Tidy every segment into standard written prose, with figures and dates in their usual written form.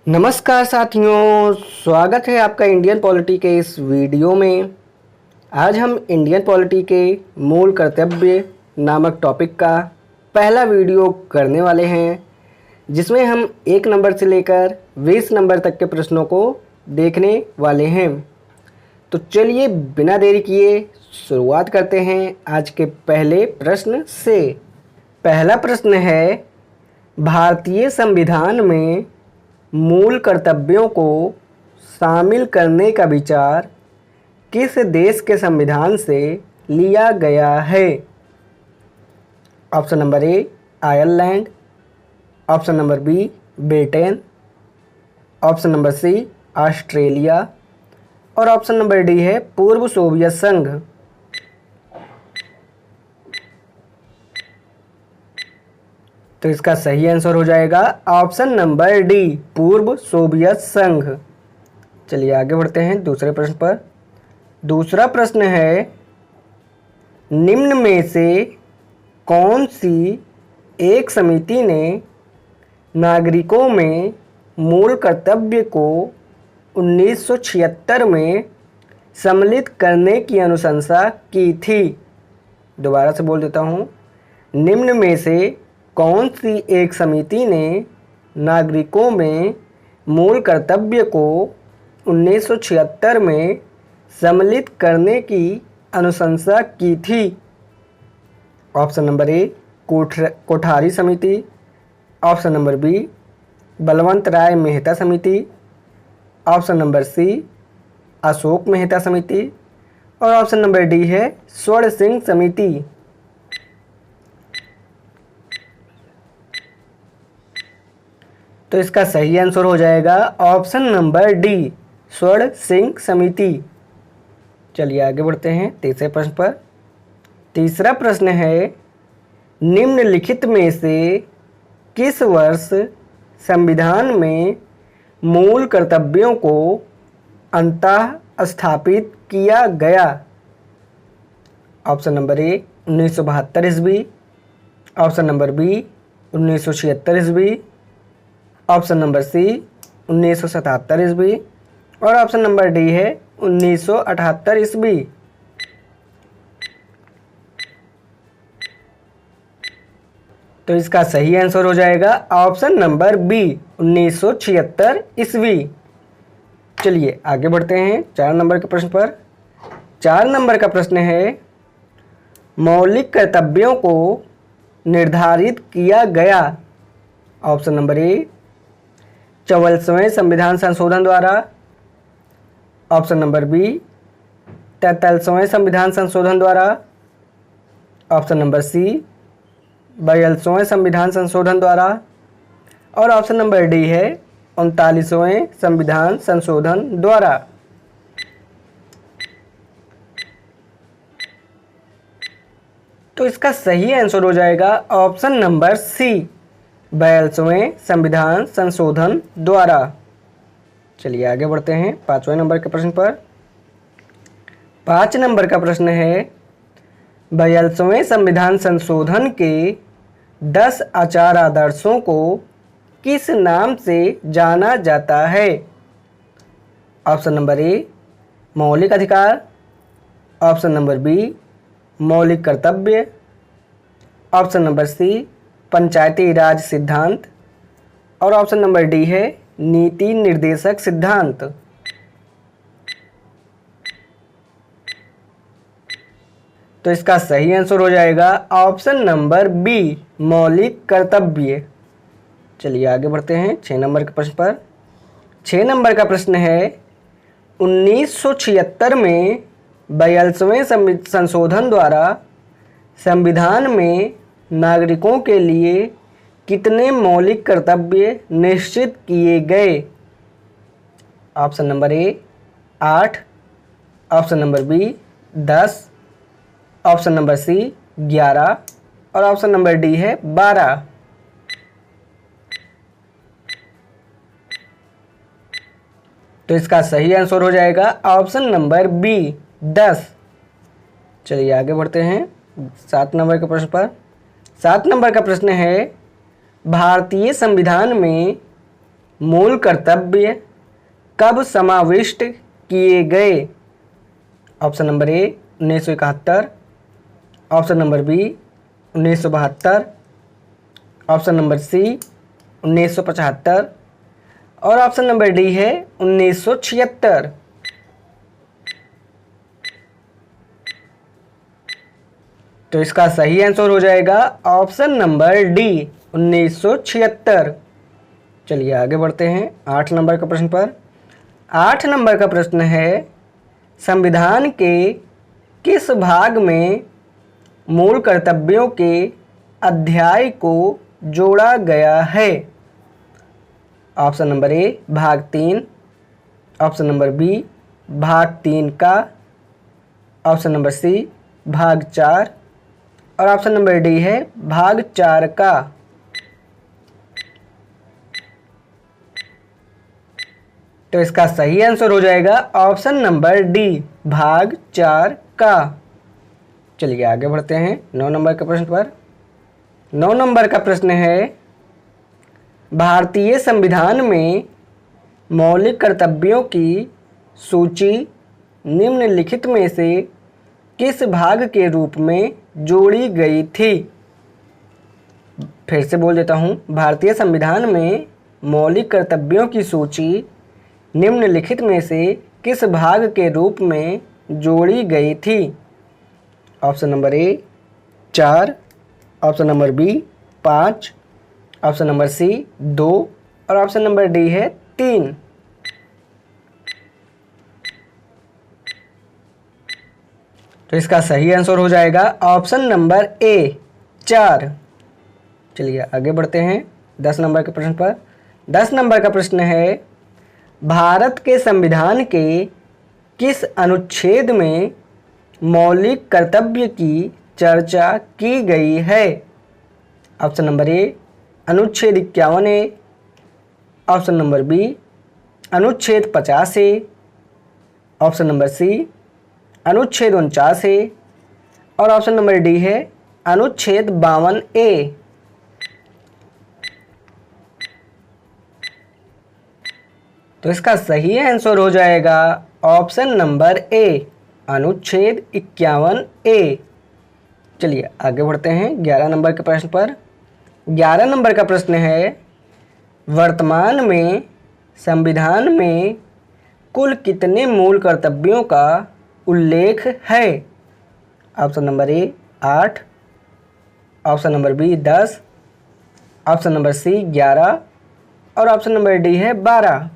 नमस्कार साथियों, स्वागत है आपका इंडियन पॉलिटी के इस वीडियो में। आज हम इंडियन पॉलिटी के मूल कर्तव्य नामक टॉपिक का पहला वीडियो करने वाले हैं, जिसमें हम 1 नंबर से लेकर 20 नंबर तक के प्रश्नों को देखने वाले हैं। तो चलिए बिना देरी किए शुरुआत करते हैं आज के पहले प्रश्न से। पहला प्रश्न है, भारतीय संविधान में मूल कर्तव्यों को शामिल करने का विचार किस देश के संविधान से लिया गया है? Option number A Ireland, option number B Britain, option number C Australia और ऑप्शन नंबर डी है पूर्व सोवियत संघ। तो इसका सही आंसर हो जाएगा ऑप्शन नंबर डी, पूर्व सोवियत संघ। चलिए आगे बढ़ते हैं दूसरे प्रश्न पर। दूसरा प्रश्न है, निम्न में से कौन सी एक समिति ने नागरिकों में मूल कर्तव्य को 1976 में सम्मिलित करने की अनुशंसा की थी? दोबारा से बोल देता हूँ, निम्न में से कौन सी एक समिति ने नागरिकों में मूल कर्तव्य को 1976 में सम्मिलित करने की अनुशंसा की थी? ऑप्शन नंबर ए कोठारी समिति, option number B Balwant Rai Mehta समिति, option number C Ashok Mehta समिति और ऑप्शन नंबर डी है स्वर्ण सिंह समिति। तो इसका सही आंसर हो जाएगा ऑप्शन नंबर डी, स्वर्ण सिंह समिति। चलिए आगे बढ़ते हैं तीसरे प्रश्न पर। तीसरा प्रश्न है, निम्नलिखित में से किस वर्ष संविधान में मूल कर्तव्यों को अंततः स्थापित किया गया? ऑप्शन नंबर ए 1972 ईस्वी, ऑप्शन नंबर बी 1976 ईस्वी, ऑप्शन नंबर सी 1977 ईस्वी और ऑप्शन नंबर डी है 1978 ईस्वी। तो इसका सही आंसर हो जाएगा ऑप्शन नंबर बी 1976 ईस्वी। चलिए आगे बढ़ते हैं 4 नंबर के प्रश्न पर। 4 नंबर का प्रश्न है, मौलिक कर्तव्यों को निर्धारित किया गया? ऑप्शन नंबर ए 44वें संविधान संशोधन द्वारा, ऑप्शन नंबर बी 43वें संविधान संशोधन द्वारा, ऑप्शन नंबर सी 42वें संविधान संशोधन द्वारा और ऑप्शन नंबर डी है 39वें संविधान संशोधन द्वारा। तो इसका सही आंसर हो जाएगा ऑप्शन नंबर सी 42वें संविधान संशोधन द्वारा। चलिए आगे बढ़ते हैं 5वें नंबर के प्रश्न पर। 5 नंबर का प्रश्न है, 42वें संविधान संशोधन के 10 आचार आदर्शों को किस नाम से जाना जाता है? ऑप्शन नंबर ए मौलिक अधिकार, ऑप्शन नंबर बी मौलिक कर्तव्य, ऑप्शन नंबर सी पंचायती राज सिद्धांत और ऑप्शन नंबर डी है नीति निर्देशक सिद्धांत। तो इसका सही आंसर हो जाएगा ऑप्शन नंबर बी मौलिक कर्तव्य। चलिए आगे बढ़ते हैं 6 नंबर के प्रश्न पर। 6 नंबर का प्रश्न है, 1976 में 42वें संशोधन द्वारा संविधान में नागरिकों के लिए कितने मौलिक कर्तव्य निश्चित किए गए? Option number A 8, option number B 10, option number C 11 और ऑप्शन नंबर डी है 12। तो इसका सही आंसर हो जाएगा ऑप्शन नंबर बी 10। चलिए आगे बढ़ते हैं 7 नंबर के प्रश्न पर। 7 नंबर का प्रश्न है, भारतीय संविधान में मूल कर्तव्य कब समाविष्ट किए गए? Option number A 1971, option number B 1972, option number C 1975 और ऑप्शन नंबर डी है 1976। तो इसका सही आंसर हो जाएगा ऑप्शन नंबर डी 1976। चलिए आगे बढ़ते हैं 8 नंबर का प्रश्न पर। 8 नंबर का प्रश्न है, संविधान के किस भाग में मूल कर्तव्यों के अध्याय को जोड़ा गया है? ऑप्शन नंबर ए भाग 3, ऑप्शन नंबर बी भाग 3 का, ऑप्शन नंबर सी भाग 4 और ऑप्शन नंबर डी है भाग 4 का। तो इसका सही आंसर हो जाएगा ऑप्शन नंबर डी भाग 4 का। चलिए आगे बढ़ते हैं 9 नंबर के प्रश्न पर। 9 नंबर का प्रश्न है, भारतीय संविधान में मौलिक कर्तव्यों की सूची निम्नलिखित में से किस भाग के रूप में जोड़ी गई थी? फिर से बोल देता हूँ, भारतीय संविधान में मौलिक कर्तव्यों की सूची निम्नलिखित में से किस भाग के रूप में जोड़ी गई थी? Option number A 4, option number B 5, option number C 2 और ऑप्शन नंबर डी है 3। तो इसका सही आंसर हो जाएगा ऑप्शन नंबर ए 4। चलिए आगे बढ़ते हैं 10 नंबर के प्रश्न पर। 10 नंबर का प्रश्न है, भारत के संविधान के किस अनुच्छेद में मौलिक कर्तव्य की चर्चा की गई है? ऑप्शन नंबर ए अनुच्छेद 51 ए, ऑप्शन नंबर बी अनुच्छेद 50 ए, ऑप्शन नंबर सी अनुच्छेद 49 ए और ऑप्शन नंबर डी है अनुच्छेद 52 ए। तो इसका सही आंसर हो जाएगा ऑप्शन नंबर ए अनुच्छेद 51 ए। चलिए आगे बढ़ते हैं 11 नंबर के प्रश्न पर। 11 नंबर का प्रश्न है, वर्तमान में संविधान में कुल कितने मूल कर्तव्यों का उल्लेख है? Option number A 8, option number B 10, option number C 11 और ऑप्शन नंबर डी है 12।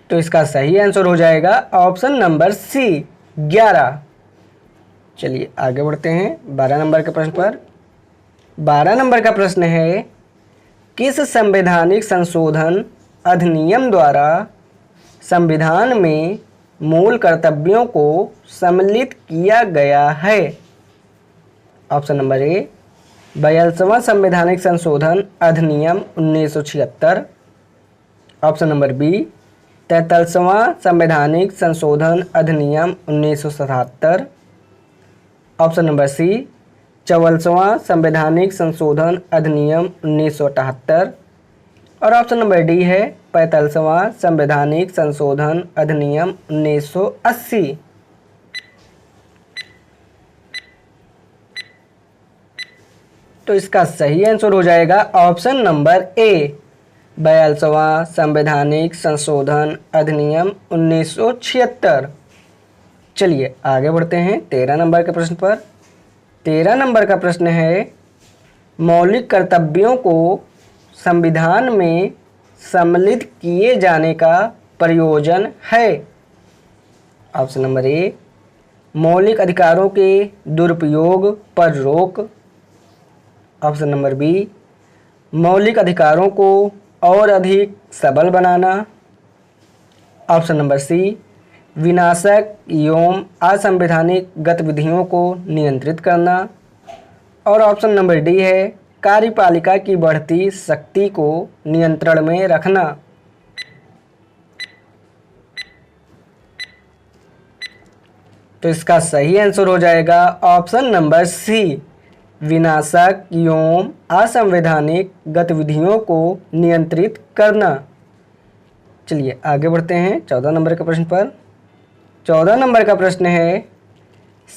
तो इसका सही आंसर हो जाएगा ऑप्शन नंबर सी 11। चलिए आगे बढ़ते हैं 12 नंबर के प्रश्न पर। 12 नंबर का प्रश्न है, किस संवैधानिक संशोधन अधिनियम द्वारा संविधान में मूल कर्तव्यों को सम्मिलित किया गया है? ऑप्शन नंबर ए 42वां संवैधानिक संशोधन अधिनियम 1976, ऑप्शन नंबर बी 43वां संवैधानिक संशोधन अधिनियम 1977, ऑप्शन नंबर सी 44वां संवैधानिक संशोधन अधिनियम 1978 और ऑप्शन नंबर डी है 45वां संवैधानिक संशोधन अधिनियम 1980। तो इसका सही आंसर हो जाएगा ऑप्शन नंबर ए 42वां संवैधानिक संशोधन अधिनियम 1976। चलिए आगे बढ़ते हैं 13 नंबर के प्रश्न पर। 13 नंबर का प्रश्न है, मौलिक कर्तव्यों को संविधान में सम्मिलित किए जाने का प्रयोजन है? ऑप्शन नंबर ए मौलिक अधिकारों के दुरुपयोग पर रोक, ऑप्शन नंबर बी मौलिक अधिकारों को और अधिक सबल बनाना, ऑप्शन नंबर सी विनाशक एवं असंवैधानिक गतिविधियों को नियंत्रित करना और ऑप्शन नंबर डी है कार्यपालिका की बढ़ती शक्ति को नियंत्रण में रखना। तो इसका सही आंसर हो जाएगा ऑप्शन नंबर सी विनाशक एवं असंवैधानिक गतिविधियों को नियंत्रित करना। चलिए आगे बढ़ते हैं 14 नंबर के प्रश्न पर। 14 नंबर का प्रश्न है,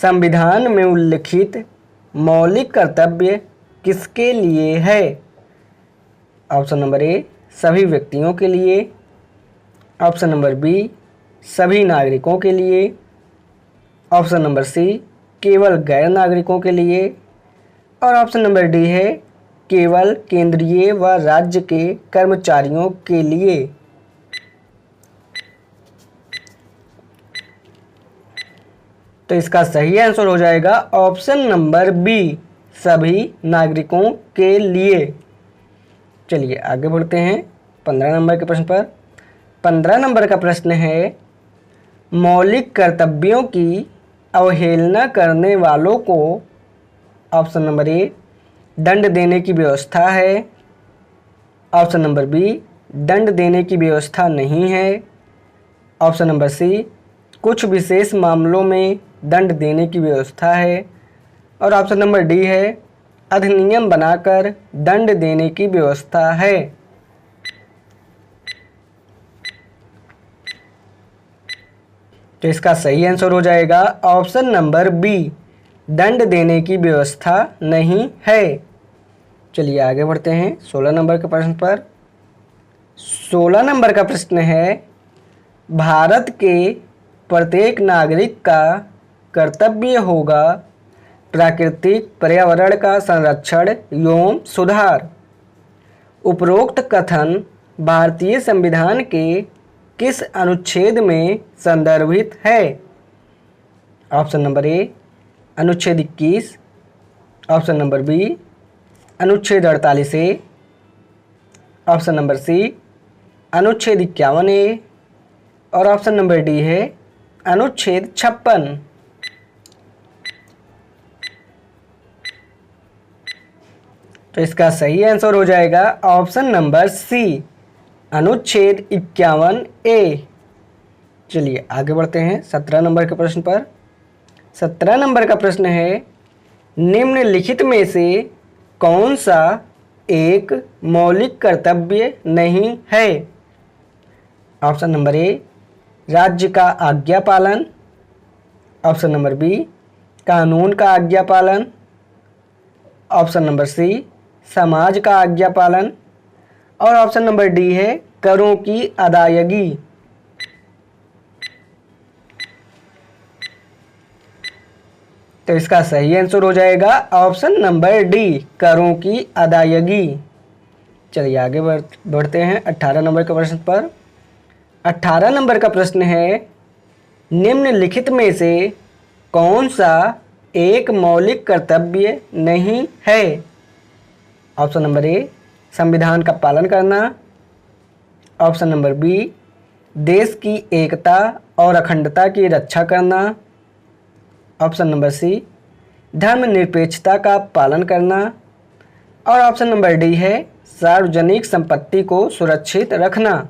संविधान में उल्लिखित मौलिक कर्तव्य किसके लिए है? ऑप्शन नंबर ए, सभी व्यक्तियों के लिए। ऑप्शन नंबर बी, सभी नागरिकों के लिए। ऑप्शन नंबर सी, केवल गैर नागरिकों के लिए। और ऑप्शन नंबर डी है, केवल केंद्रीय व राज्य के कर्मचारियों के लिए। तो इसका सही आंसर हो जाएगा ऑप्शन नंबर बी, सभी नागरिकों के लिए। चलिए आगे बढ़ते हैं 15 नंबर के प्रश्न पर। 15 नंबर का प्रश्न है, मौलिक कर्तव्यों की अवहेलना करने वालों को ऑप्शन नंबर ए, दंड देने की व्यवस्था है। ऑप्शन नंबर बी, दंड देने की व्यवस्था नहीं है। ऑप्शन नंबर सी, कुछ विशेष मामलों में दंड देने की व्यवस्था है। और ऑप्शन नंबर डी है, अधिनियम बनाकर दंड देने की व्यवस्था है। तो इसका सही आंसर हो जाएगा ऑप्शन नंबर बी, दंड देने की व्यवस्था नहीं है। चलिए आगे बढ़ते हैं 16 नंबर के प्रश्न पर। 16 नंबर का प्रश्न है, भारत के प्रत्येक नागरिक का कर्तव्य होगा प्राकृतिक पर्यावरण का संरक्षण एवं सुधार। उपरोक्त कथन भारतीय संविधान के किस अनुच्छेद में संदर्भित है? ऑप्शन नंबर ए, अनुच्छेद 21। ऑप्शन नंबर बी, अनुच्छेद 48 ए। ऑप्शन नंबर सी, अनुच्छेद 51 ए। और ऑप्शन नंबर डी है अनुच्छेद 56। तो इसका सही आंसर हो जाएगा ऑप्शन नंबर सी, अनुच्छेद 51 ए। चलिए आगे बढ़ते हैं 17 नंबर के प्रश्न पर। 17 नंबर का प्रश्न है, निम्नलिखित में से कौन सा एक मौलिक कर्तव्य नहीं है? ऑप्शन नंबर ए, राज्य का आज्ञा पालन। ऑप्शन नंबर बी, कानून का आज्ञा पालन। ऑप्शन नंबर सी, समाज का आज्ञा पालन। और ऑप्शन नंबर डी है, करों की अदायगी। तो इसका सही आंसर हो जाएगा ऑप्शन नंबर डी, करों की अदायगी। चलिए आगे बढ़ते हैं 18 नंबर के प्रश्न पर। 18 नंबर का प्रश्न है, निम्नलिखित में से कौन सा एक मौलिक कर्तव्य नहीं है? ऑप्शन नंबर ए, संविधान का पालन करना। ऑप्शन नंबर बी, देश की एकता और अखंडता की रक्षा करना। ऑप्शन नंबर सी, धर्मनिरपेक्षता का पालन करना। और ऑप्शन नंबर डी है, सार्वजनिक संपत्ति को सुरक्षित रखना।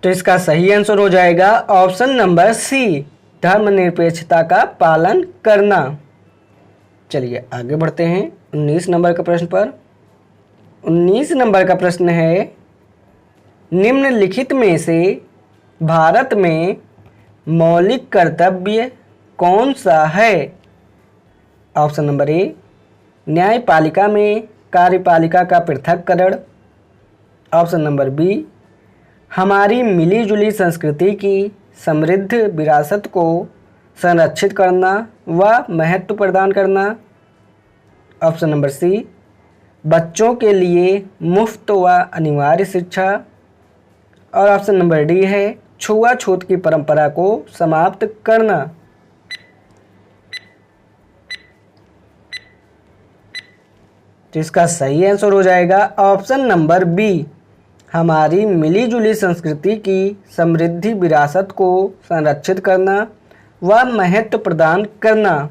तो इसका सही आंसर हो जाएगा ऑप्शन नंबर सी, धर्मनिरपेक्षता का पालन करना। चलिए आगे बढ़ते हैं 19 नंबर के प्रश्न पर। 19 नंबर का प्रश्न है, निम्नलिखित में से भारत में मौलिक कर्तव्य कौन सा है? ऑप्शन नंबर ए, न्यायपालिका में कार्यपालिका का पृथक्करण। ऑप्शन नंबर बी, हमारी मिलीजुली संस्कृति की समृद्ध विरासत को संरक्षित करना व महत्व प्रदान करना। ऑप्शन नंबर सी, बच्चों के लिए मुफ्त व अनिवार्य शिक्षा। और ऑप्शन नंबर डी है, छुआछूत की परंपरा को समाप्त करना। तो इसका सही आंसर हो जाएगा ऑप्शन नंबर बी, हमारी मिलीजुली संस्कृति की समृद्धि विरासत को संरक्षित करना व महत्व प्रदान करना।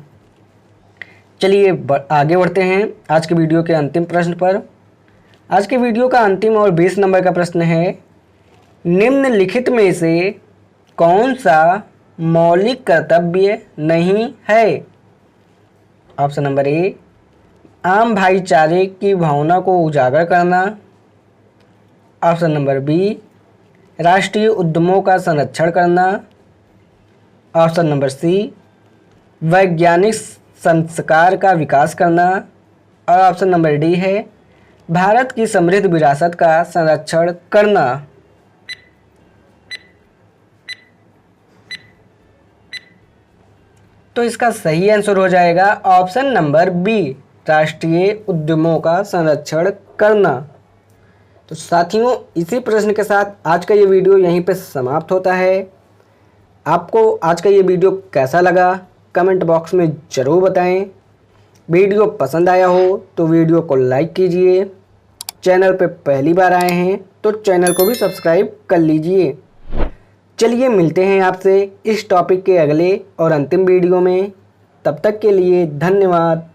चलिए आगे बढ़ते हैं आज के वीडियो के अंतिम प्रश्न पर। आज के वीडियो का अंतिम और 20 नंबर का प्रश्न है, निम्नलिखित में से कौन सा मौलिक कर्तव्य नहीं है? ऑप्शन नंबर ए, आम भाईचारे की भावना को उजागर करना। ऑप्शन नंबर बी, राष्ट्रीय उद्यमों का संरक्षण करना। ऑप्शन नंबर सी, वैज्ञानिक संस्कार का विकास करना। और ऑप्शन नंबर डी है, भारत की समृद्ध विरासत का संरक्षण करना। तो इसका सही आंसर हो जाएगा ऑप्शन नंबर बी, राष्ट्रीय उद्यमों का संरक्षण करना। तो साथियों, इसी प्रश्न के साथ आज का ये वीडियो यहीं पे समाप्त होता है। आपको आज का ये वीडियो कैसा लगा कमेंट बॉक्स में ज़रूर बताएं। वीडियो पसंद आया हो तो वीडियो को लाइक कीजिए। चैनल पे पहली बार आए हैं तो चैनल को भी सब्सक्राइब कर लीजिए। चलिए मिलते हैं आपसे इस टॉपिक के अगले और अंतिम वीडियो में। तब तक के लिए धन्यवाद।